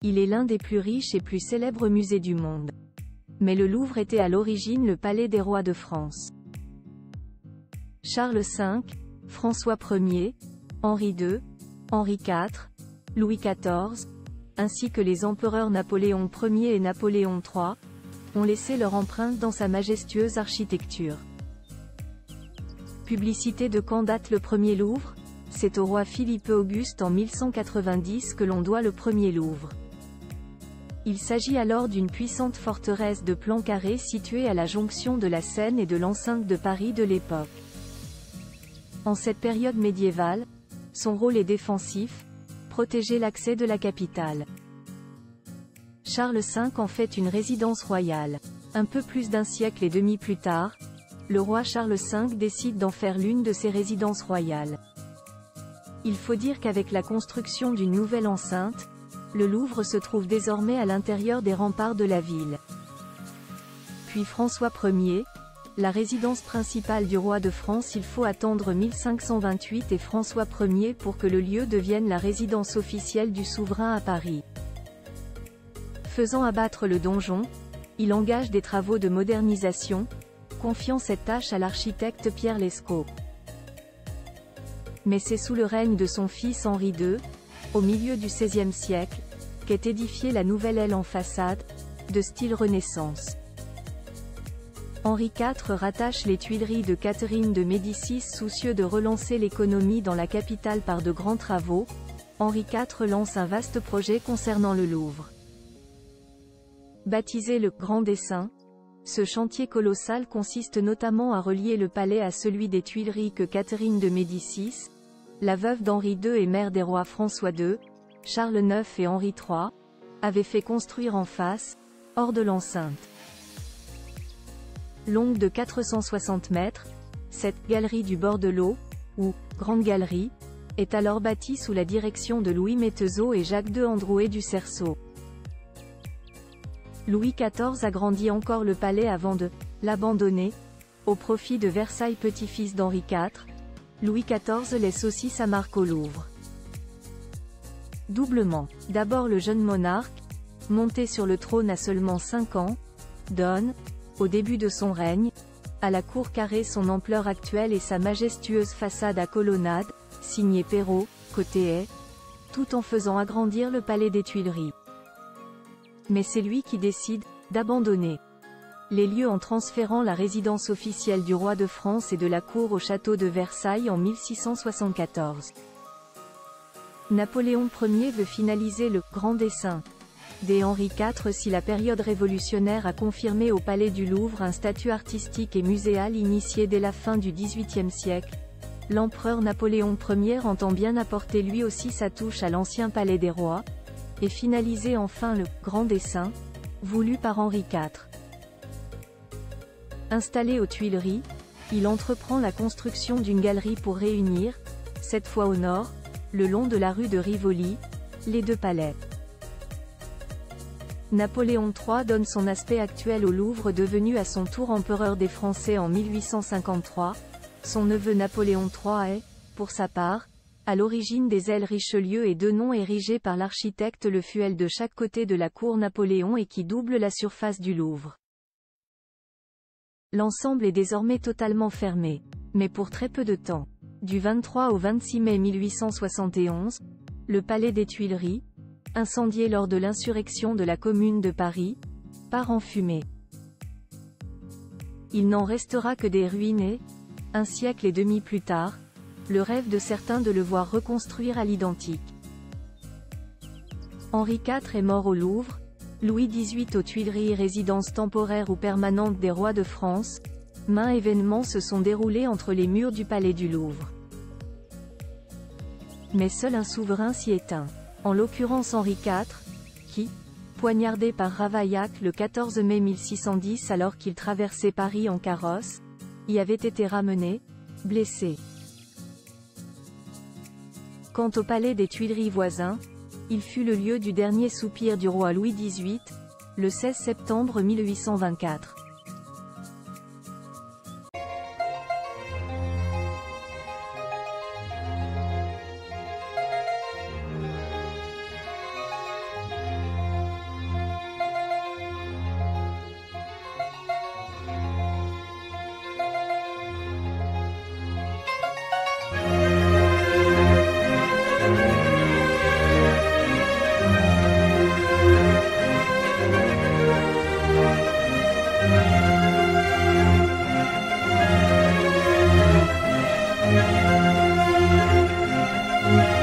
Il est l'un des plus riches et plus célèbres musées du monde. Mais le Louvre était à l'origine le palais des rois de France. Charles V, François Ier, Henri II, Henri IV, Louis XIV, ainsi que les empereurs Napoléon Ier et Napoléon III, ont laissé leur empreinte dans sa majestueuse architecture. Publicité de quand date le premier Louvre? C'est au roi Philippe Auguste en 1190 que l'on doit le premier Louvre. Il s'agit alors d'une puissante forteresse de plan carré située à la jonction de la Seine et de l'enceinte de Paris de l'époque. En cette période médiévale, son rôle est défensif, protéger l'accès de la capitale. Charles V en fait une résidence royale. Un peu plus d'un siècle et demi plus tard, le roi Charles V décide d'en faire l'une de ses résidences royales. Il faut dire qu'avec la construction d'une nouvelle enceinte, le Louvre se trouve désormais à l'intérieur des remparts de la ville. Puis François Ier, la résidence principale du roi de France. Il faut attendre 1528 et François Ier pour que le lieu devienne la résidence officielle du souverain à Paris. Faisant abattre le donjon, il engage des travaux de modernisation, confiant cette tâche à l'architecte Pierre Lescot. Mais c'est sous le règne de son fils Henri II, au milieu du XVIe siècle, qu'est édifiée la nouvelle aile en façade, de style Renaissance. Henri IV rattache les Tuileries de Catherine de Médicis. Soucieux de relancer l'économie dans la capitale par de grands travaux, Henri IV lance un vaste projet concernant le Louvre. Baptisé le Grand Dessin, ce chantier colossal consiste notamment à relier le palais à celui des Tuileries que Catherine de Médicis, la veuve d'Henri II et mère des rois François II, Charles IX et Henri III, avait fait construire en face, hors de l'enceinte. Longue de 460 mètres, cette « galerie du bord de l'eau », ou « Grande Galerie », est alors bâtie sous la direction de Louis Métezeau et Jacques II Androuet du Cerceau. Louis XIV agrandit encore le palais avant de l'abandonner, au profit de Versailles, petit-fils d'Henri IV. Louis XIV laisse aussi sa marque au Louvre. Doublement. D'abord le jeune monarque, monté sur le trône à seulement 5 ans, donne, au début de son règne, à la cour carrée son ampleur actuelle et sa majestueuse façade à colonnade, signée Perrault, côté haie, tout en faisant agrandir le palais des Tuileries. Mais c'est lui qui décide d'abandonner les lieux en transférant la résidence officielle du roi de France et de la cour au château de Versailles en 1674. Napoléon Ier veut finaliser le « Grand Dessin » dès Henri IV. Si la période révolutionnaire a confirmé au Palais du Louvre un statut artistique et muséal initié dès la fin du XVIIIe siècle, l'empereur Napoléon Ier entend bien apporter lui aussi sa touche à l'ancien Palais des Rois, et finaliser enfin le « Grand Dessin » voulu par Henri IV. Installé aux Tuileries, il entreprend la construction d'une galerie pour réunir, cette fois au nord, le long de la rue de Rivoli, les deux palais. Napoléon III donne son aspect actuel au Louvre, devenu à son tour empereur des Français en 1853. Son neveu Napoléon III est, pour sa part, à l'origine des ailes Richelieu et deux noms érigés par l'architecte Le Fuel de chaque côté de la cour Napoléon et qui doublent la surface du Louvre. L'ensemble est désormais totalement fermé, mais pour très peu de temps. Du 23 au 26 mai 1871, le palais des Tuileries, incendié lors de l'insurrection de la Commune de Paris, part en fumée. Il n'en restera que des ruines et, un siècle et demi plus tard, le rêve de certains de le voir reconstruire à l'identique. Henri IV est mort au Louvre, Louis XVIII aux Tuileries, résidence temporaire ou permanente des rois de France. Maints événements se sont déroulés entre les murs du Palais du Louvre. Mais seul un souverain s'y éteint. En l'occurrence Henri IV, qui, poignardé par Ravaillac le 14 mai 1610 alors qu'il traversait Paris en carrosse, y avait été ramené, blessé. Quant au palais des Tuileries voisin, il fut le lieu du dernier soupir du roi Louis XVIII, le 16 septembre 1824. Louvre.